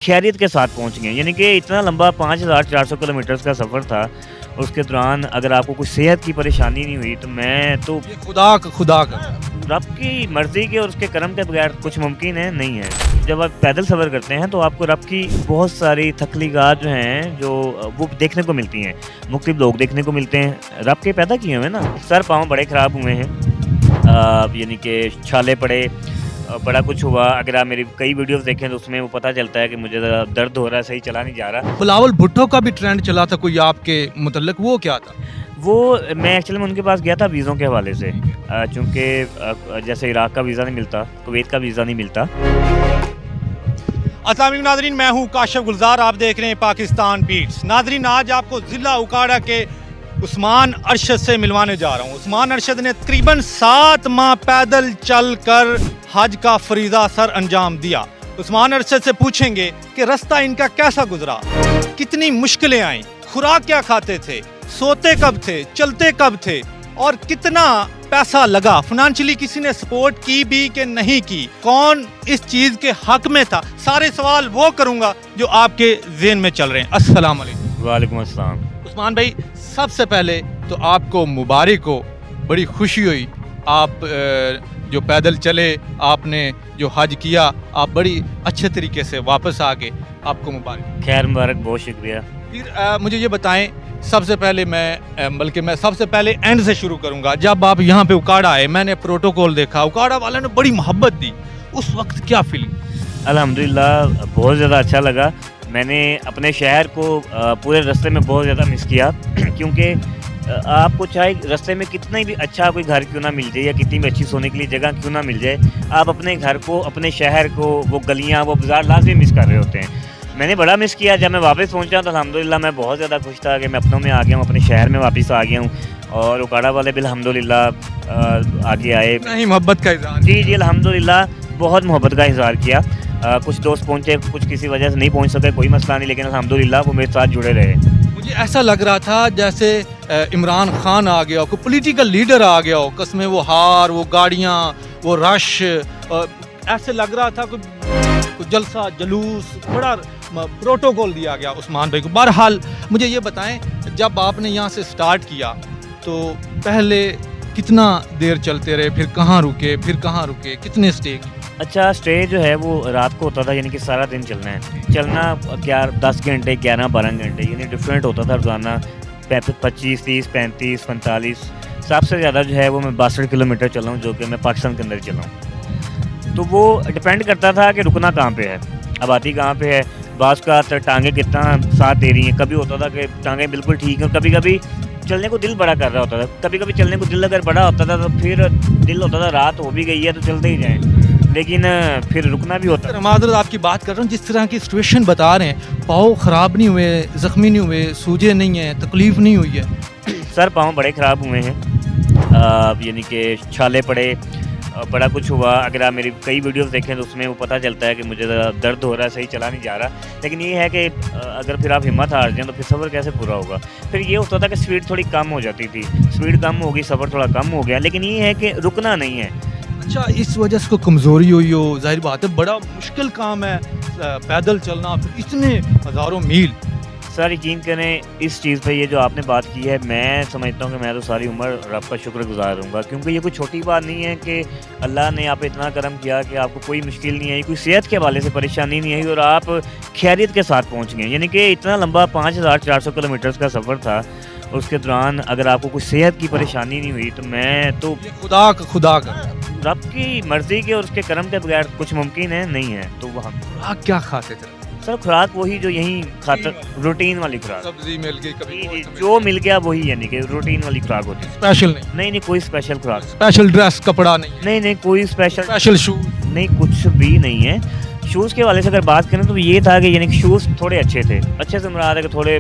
خیریت کے ساتھ پہنچ گئے، یعنی کہ اتنا لمبا 5400 کلومیٹرز کا سفر تھا، اس کے دوران اگر آپ کو کوئی صحت کی پریشانی نہیں ہوئی تو میں تو یہ خدا کا رب کی مرضی کے اور اس کے کرم کے بغیر کچھ ممکن ہے نہیں ہے۔ جب آپ پیدل سفر کرتے ہیں تو آپ کو رب کی بہت ساری تخلیقات جو ہیں جو وہ دیکھنے کو ملتی ہیں، مختلف لوگ دیکھنے کو ملتے ہیں، رب کے پیدا کیے ہوئے نا۔ سر پاؤں بڑے خراب ہوئے ہیں، یعنی کہ چھالے پڑے، بڑا کچھ ہوا۔ اگر آپ میری کئی ویڈیوز دیکھیں تو اس میں وہ پتہ چلتا ہے کہ مجھے ذرا درد ہو رہا ہے، صحیح چلا نہیں جا رہا۔ بلاول بھٹو کا بھی ٹرینڈ چلا تھا کوئی آپ کے متعلق، وہ کیا تھا؟ وہ میں ایکچولی میں ان کے پاس گیا تھا ویزوں کے حوالے سے، چونکہ جیسے عراق کا ویزا نہیں ملتا، کویت کا ویزا نہیں ملتا۔ السلام علیکم ناظرین، میں ہوں کاشف گلزار، آپ دیکھ رہے ہیں پاکستان بیٹس۔ ناظرین، آج آپ کو ضلع اکاڑا کے عثمان ارشد سے ملوانے جا رہا ہوں۔ عثمان ارشد نے تقریباً 7 ماہ پیدل چل کر حج کا فریضہ سر انجام دیا۔ عثمان ارشد سے پوچھیں گے کہ رستہ ان کا کیسا گزرا، کتنی مشکلیں آئیں، خوراک کیا کھاتے تھے، سوتے کب تھے، چلتے کب تھے، اور کتنا پیسہ لگا، فنانشلی کسی نے سپورٹ کی بھی کہ نہیں کی، کون اس چیز کے حق میں تھا۔ سارے سوال وہ کروں گا جو آپ کے ذہن میں چل رہے ہیں۔ السلام علیکم۔ وعلیکم السلام۔ عثمان بھائی، سب سے پہلے تو آپ کو مبارک ہو، بڑی خوشی ہوئی، آپ جو پیدل چلے، آپ نے جو حج کیا، آپ بڑی اچھے طریقے سے واپس آ گئے، آپ کو مبارک۔ خیر مبارک، بہت شکریہ۔ پھر مجھے یہ بتائیں، سب سے پہلے میں سب سے پہلے اینڈ سے شروع کروں گا۔ جب آپ یہاں پہ اکاڑا آئے، میں نے پروٹوکول دیکھا، اکاڑا والوں نے بڑی محبت دی، اس وقت کیا فیلنگ؟ الحمدللہ بہت زیادہ اچھا لگا۔ میں نے اپنے شہر کو پورے رستے میں بہت زیادہ مس کیا، کیونکہ آپ کو چاہے رستے میں کتنا بھی اچھا کوئی گھر کیوں نہ مل جائے یا کتنی بھی اچھی سونے کے لیے جگہ کیوں نہ مل جائے، آپ اپنے گھر کو، اپنے شہر کو، وہ گلیاں، وہ بازار لازمی مس کر رہے ہوتے ہیں۔ میں نے بڑا مس کیا۔ جب میں واپس پہنچا تو الحمدللہ میں بہت زیادہ خوش تھا کہ میں اپنوں میں آ گیا ہوں، اپنے شہر میں واپس آ گیا ہوں، اور اکاڑا والے بھی الحمدللہ آگے آئے۔ نہیں، محبت کا اظہار۔ جی الحمدللہ بہت محبت کا اظہار کیا۔ کچھ دوست پہنچے، کچھ کسی وجہ سے نہیں پہنچ سکے، کوئی مسئلہ نہیں، لیکن الحمدللہ وہ میرے ساتھ جڑے رہے۔ مجھے ایسا لگ رہا تھا جیسے عمران خان آ گیا ہو، کوئی پولیٹیکل لیڈر آ گیا ہو، قسمیں وہ ہار، وہ گاڑیاں، وہ رش، ایسے لگ رہا تھا کوئی جلسہ جلوس، بڑا پروٹوکول دیا گیا عثمان بھائی کو۔ بہرحال مجھے یہ بتائیں، جب آپ نے یہاں سے سٹارٹ کیا تو پہلے کتنا دیر چلتے رہے، پھر کہاں رکے، کتنے سٹے کی؟ اچھا، سٹے جو ہے وہ رات کو ہوتا تھا، یعنی کہ سارا دن چلنا ہے، چلنا کیا 10 گھنٹے، 11-12 گھنٹے، یعنی ڈفرینٹ ہوتا تھا روزانہ، 25, 30, 35, 45۔ سب سے زیادہ جو ہے وہ میں 62 کلومیٹر چلا ہوں، جو کہ میں پاکستان کے اندر چلا ہوں۔ تو وہ ڈپینڈ کرتا تھا کہ رکنا کہاں پہ ہے، آبادی کہاں پہ ہے، بعض کا ٹانگیں کتنا ساتھ دے رہی ہیں۔ کبھی ہوتا تھا کہ ٹانگیں بالکل ٹھیک ہیں، کبھی کبھی چلنے کو دل بڑا کر رہا ہوتا تھا، کبھی کبھی چلنے کو دل اگر بڑا ہوتا تھا تو پھر دل ہوتا تھا رات ہو بھی گئی ہے تو چلتے ہی جائیں، لیکن پھر رکنا بھی ہوتا ہے۔ معذرت، آپ کی بات کر رہا ہوں، جس طرح کی سچویشن بتا رہے ہیں، پاؤں خراب نہیں ہوئے، زخمی نہیں ہوئے، سوجے نہیں ہیں، تکلیف نہیں ہوئی ہے؟ سر پاؤں بڑے خراب ہوئے ہیں، یعنی کہ چھالے پڑے، بڑا کچھ ہوا۔ اگر آپ میری کئی ویڈیوز دیکھیں تو اس میں وہ پتہ چلتا ہے کہ مجھے ذرا درد ہو رہا ہے، صحیح چلا نہیں جا رہا، لیکن یہ ہے کہ اگر پھر آپ ہمت ہار جائیں تو پھر سفر کیسے پورا ہوگا۔ پھر یہ ہوتا تھا کہ سپیڈ تھوڑی کم ہو جاتی تھی، سپیڈ کم ہوگی، سفر تھوڑا کم ہو گیا، لیکن یہ ہے کہ رکنا نہیں ہے۔ اچھا، اس وجہ سے کوئی کمزوری ہوئی ہو؟ ظاہر بات ہے، بڑا مشکل کام ہے پیدل چلنا، پھر اتنے ہزاروں میل۔ سر یقین کریں اس چیز پہ، یہ جو آپ نے بات کی ہے، میں سمجھتا ہوں کہ میں تو ساری عمر رب کا شکر گزار ہوں گا، کیونکہ یہ کوئی چھوٹی بات نہیں ہے کہ اللہ نے آپ پہ اتنا کرم کیا کہ آپ کو کوئی مشکل نہیں آئی، کوئی صحت کے حوالے سے پریشانی نہیں آئی، اور آپ خیریت کے ساتھ پہنچ گئے۔ یعنی کہ اتنا لمبا 5400 کلومیٹرز کا سفر تھا، اس کے دوران اگر آپ کو کوئی صحت کی پریشانی نہیں ہوئی تو میں تو خدا کا رب کی مرضی کے اور اس کے کرم کے بغیر کچھ ممکن ہے نہیں ہے۔ تو وہ خوراک کیا کھاتے تھے؟ سر خوراک وہی جو یہیں کھاتا، روٹین والی خوراک، سبزی مل گئی، کبھی جو مل گیا وہی، یعنی کہ روٹین والی خوراک ہوتی ہے۔ اسپیشل نہیں کوئی اسپیشل خوراک، اسپیشل ڈریس، کپڑا نہیں، کوئی اسپیشل شوز نہیں، کچھ بھی نہیں ہے۔ شوز کے حوالے سے اگر بات کریں تو یہ تھا کہ یعنی کہ شوز تھوڑے اچھے تھے، اچھے سے مراد ہے کہ تھوڑے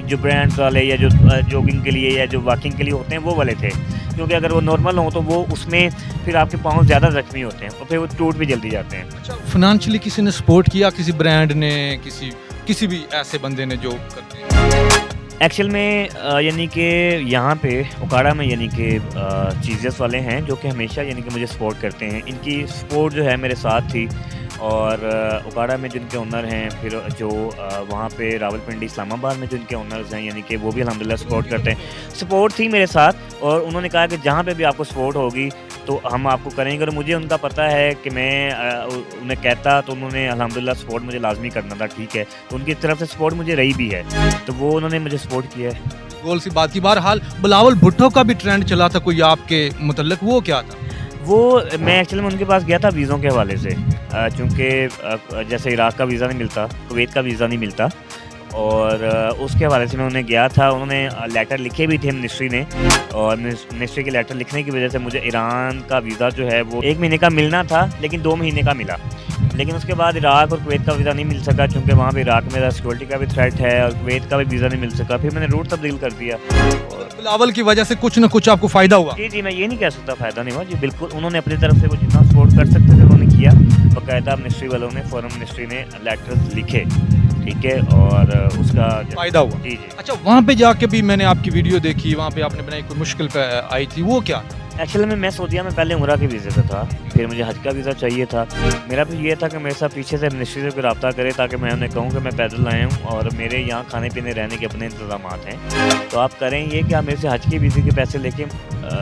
جو برانڈ والے یا جو جوگنگ کے لیے یا جو واکنگ کے لیے ہوتے ہیں وہ والے تھے، کیونکہ اگر وہ نارمل ہوں تو وہ اس میں پھر آپ کے پاؤں زیادہ زخمی ہوتے ہیں اور پھر وہ ٹوٹ بھی جلدی جاتے ہیں۔ اچھا، فنانشلی کسی نے سپورٹ کیا، کسی برانڈ نے، کسی بھی ایسے بندے نے جو کرتے ہیں؟ ایکچوئل میں یعنی کہ یہاں پہ اکاڑا میں یعنی کہ چیزز والے ہیں جو کہ ہمیشہ یعنی کہ مجھے سپورٹ کرتے ہیں، ان کی سپورٹ جو ہے میرے ساتھ تھی، اور اکاڑا میں جن کے اونر ہیں، پھر جو وہاں پہ راولپنڈی اسلام آباد میں جن کے اونرز ہیں، یعنی کہ وہ بھی الحمدللہ سپورٹ کرتے ہیں. سپورٹ تھی میرے ساتھ، اور انہوں نے کہا کہ جہاں پہ بھی آپ کو سپورٹ ہوگی تو ہم آپ کو کریں گے. اور مجھے ان کا پتہ ہے کہ میں انہیں کہتا تو انہوں نے الحمدللہ سپورٹ مجھے لازمی کرنا تھا. ٹھیک ہے، تو ان کی طرف سے سپورٹ مجھے رہی بھی ہے، تو وہ انہوں نے مجھے سپورٹ کیا ہے. گول سی بات کی. بہرحال بلاول بھٹو کا بھی ٹرینڈ چلا تھا کوئی آپ کے متعلق، وہ کیا تھا؟ وہ میں ایکچولی میں ان کے پاس گیا تھا ویزوں کے حوالے سے، چونکہ جیسے عراق کا ویزا نہیں ملتا، کویت کا ویزا نہیں ملتا، اور اس کے حوالے سے میں انہیں گیا تھا. انہوں نے لیٹر لکھے بھی تھے منسٹری نے، اور منسٹری کے لیٹر لکھنے کی وجہ سے مجھے ایران کا ویزا جو ہے وہ 1 مہینے کا ملنا تھا، لیکن 2 مہینے کا ملا. لیکن اس کے بعد عراق اور کویت کا ویزا نہیں مل سکا، چونکہ وہاں پہ عراق میں سیکورٹی کا بھی تھریٹ ہے، اور کویت کا بھی ویزا نہیں مل سکا. پھر میں نے روٹ تبدیل کر دیا. بلاول کی وجہ سے کچھ نہ کچھ آپ کو فائدہ ہوا؟ جی میں یہ نہیں کہہ سکتا فائدہ نہیں ہوا جی، بالکل انہوں نے اپنی طرف سے وہ جتنا سپورٹ کر سکتے تھے انہوں نے کیا. باقاعدہ منسٹری والوں نے، فورن منسٹری نے لیٹرز لکھے، ٹھیک ہے، اور اس کا فائدہ ہوا. جی. اچھا، وہاں پہ جا کے بھی میں نے آپ کی ویڈیو دیکھی، وہاں پہ آپ نے بنائی، کوئی مشکل پہ آئی تھی، وہ کیا؟ ایکچولی میں سعودیہ میں پہلے عمرہ کے ویزے پہ تھا، پھر مجھے حج کا ویزا چاہیے تھا. میرا پھر یہ تھا کہ میرے ساتھ پیچھے سے منسٹری سے کوئی رابطہ کرے، تاکہ میں انہیں کہوں کہ میں پیدل آیا ہوں اور میرے یہاں کھانے پینے رہنے کے اپنے انتظامات ہیں، تو آپ کریں یہ کہ آپ میرے سے حج کے ویزے کے پیسے لے کے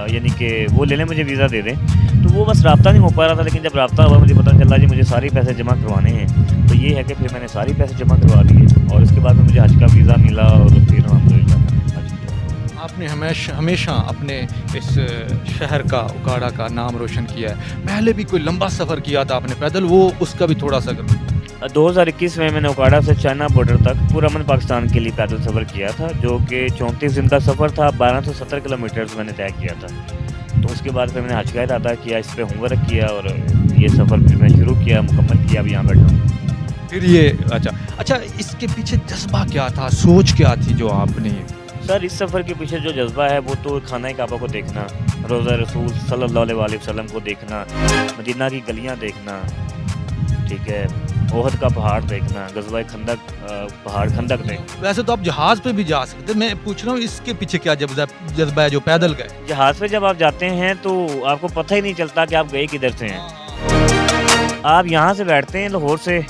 یعنی کہ وہ لے لیں، مجھے ویزا دے دیں. تو وہ بس رابطہ نہیں ہو پا رہا تھا، لیکن جب رابطہ ہوا مجھے پتہ چلا جی مجھے سارے پیسے جمع کروانے ہیں. تو یہ ہے کہ پھر میں نے سارے پیسے جمع کروا دیے، اور اس کے بعد میں مجھے حج کا ویزا ملا، اور پھر الحمدللہ آپ نے ہمیشہ اپنے اس شہر کا، اکاڑا کا نام روشن کیا ہے. پہلے بھی کوئی لمبا سفر کیا تھا آپ نے پیدل، وہ اس کا بھی تھوڑا سا 2021 میں نے اکاڑا سے چائنا بارڈر تک پورا امن پاکستان کے لیے پیدل سفر کیا تھا، جو کہ 34 دن کا سفر تھا. 1270 کلومیٹرز میں نے طے کیا تھا. تو اس کے بعد پھر میں نے حج کا ارادہ کیا، اس پہ ہوم ورک کیا، اور یہ سفر پھر میں شروع کیا، مکمل کیا، اب یہاں بیٹھا ہوں. پھر یہ اچھا اس کے پیچھے جذبہ کیا تھا، سوچ کیا تھی جو آپ نے؟ سر اس سفر کے پیچھے جو جذبہ ہے وہ تو خانہ کعبہ کو دیکھنا، روضہ رسول صلی اللہ علیہ وآلہ وسلم کو دیکھنا، مدینہ کی گلیاں دیکھنا، ٹھیک ہے، احد کا پہاڑ دیکھنا، غزوہ خندق پہاڑ خندق دیکھنا. ویسے تو آپ جہاز پہ بھی جا سکتے، میں پوچھ رہا ہوں اس کے پیچھے کیا جذبہ ہے جو پیدل گئے؟ جہاز پہ جب آپ جاتے ہیں تو آپ کو پتہ ہی نہیں چلتا کہ آپ گئے کدھر سے ہیں. آپ یہاں سے بیٹھتے ہیں لاہور سے،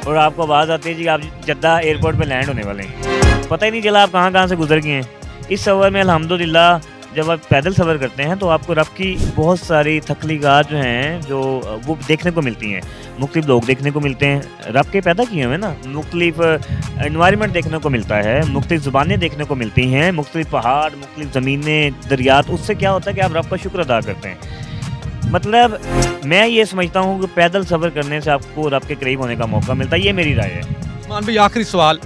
اور آپ کو آواز آتی ہے جی آپ جدہ ایئرپورٹ پہ لینڈ ہونے والے ہیں، پتہ ہی نہیں چلا آپ کہاں سے گزر گئے ہیں. اس سفر میں الحمدللہ جب آپ پیدل سفر کرتے ہیں تو آپ کو رب کی بہت ساری تخلیقات جو ہیں جو وہ دیکھنے کو ملتی ہیں، مختلف لوگ دیکھنے کو ملتے ہیں، رب کے پیدا کیے ہوئے نا، مختلف انوائرمنٹ دیکھنے کو ملتا ہے، مختلف زبانیں دیکھنے کو ملتی ہیں، مختلف پہاڑ، مختلف زمینیں، دریات. اس سے کیا ہوتا ہے کہ آپ رب کا شکر ادا کرتے ہیں. مطلب میں یہ سمجھتا ہوں کہ پیدل سفر کرنے سے آپ کو رب کے قریب ہونے کا موقع ملتا ہے، یہ میری رائے ہے. عثمان بھائی آخری سوال،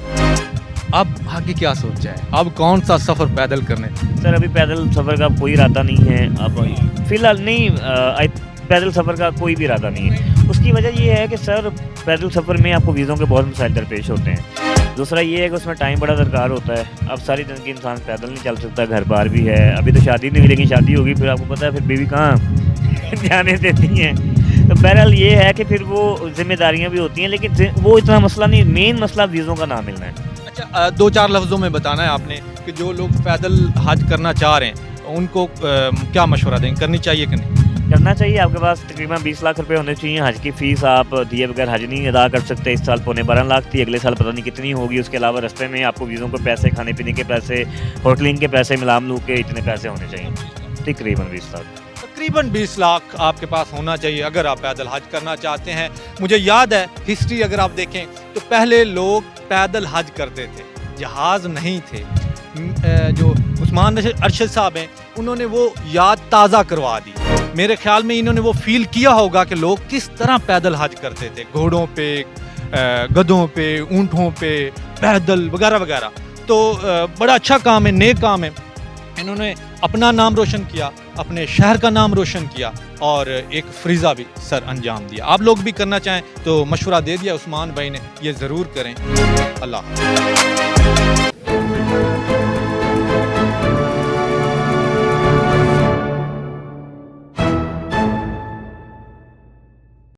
اب آگے کیا سوچا ہے؟ اب کون سا سفر پیدل کرنے؟ سر ابھی پیدل سفر کا کوئی ارادہ نہیں ہے، اب فی الحال نہیں، پیدل سفر کا کوئی بھی ارادہ نہیں ہے. اس کی وجہ یہ ہے کہ سر پیدل سفر میں آپ کو ویزوں کے بہت مسائل درپیش ہوتے ہیں. دوسرا یہ ہے کہ اس میں ٹائم بڑا درکار ہوتا ہے. اب ساری زندگی انسان پیدل نہیں چل سکتا، گھر بار بھی ہے، ابھی تو شادی نہیں ہوئی لیکن شادی ہوگی پھر آپ کو پتہ ہے پھر بیوی کہاں جانے دیتی ہیں. تو بہرحال یہ ہے کہ پھر وہ ذمہ داریاں بھی ہوتی ہیں، لیکن وہ اتنا مسئلہ نہیں، مین مسئلہ ویزوں کا نہ ملنا ہے. اچھا 2-4 لفظوں میں بتانا ہے آپ نے کہ جو لوگ پیدل حج کرنا چاہ رہے ہیں ان کو کیا مشورہ دیں، کرنی چاہیے کہ نہیں؟ کرنا چاہیے. آپ کے پاس تقریباً 20 لاکھ روپے ہونے چاہیے. حج کی فیس آپ دیے بغیر حج نہیں ادا کر سکتے. اس سال 12.25 لاکھ تھی، اگلے سال پتہ نہیں کتنی ہوگی. اس کے علاوہ رستے میں آپ کو ویزوں کے پیسے، کھانے پینے کے پیسے، ہوٹلنگ کے پیسے، ملام کے اتنے پیسے ہونے چاہیے. تقریباً 20 لاکھ. تقریباً 20 لاکھ آپ کے پاس ہونا چاہیے اگر آپ پیدل حج کرنا چاہتے ہیں. مجھے یاد ہے ہسٹری اگر آپ دیکھیں تو پہلے لوگ پیدل حج کرتے تھے، جہاز نہیں تھے. جو عثمان ارشد صاحب ہیں انہوں نے وہ یاد تازہ کروا دی. میرے خیال میں انہوں نے وہ فیل کیا ہوگا کہ لوگ کس طرح پیدل حج کرتے تھے، گھوڑوں پہ، گدھوں پہ، اونٹوں پہ، پیدل وغیرہ وغیرہ. تو بڑا اچھا کام ہے، نیک کام ہے. انہوں نے اپنا نام روشن کیا، اپنے شہر کا نام روشن کیا، اور ایک فریضہ بھی سر انجام دیا. آپ لوگ بھی کرنا چاہیں تو مشورہ دے دیا عثمان بھائی نے، یہ ضرور کریں. اللہ حافظ.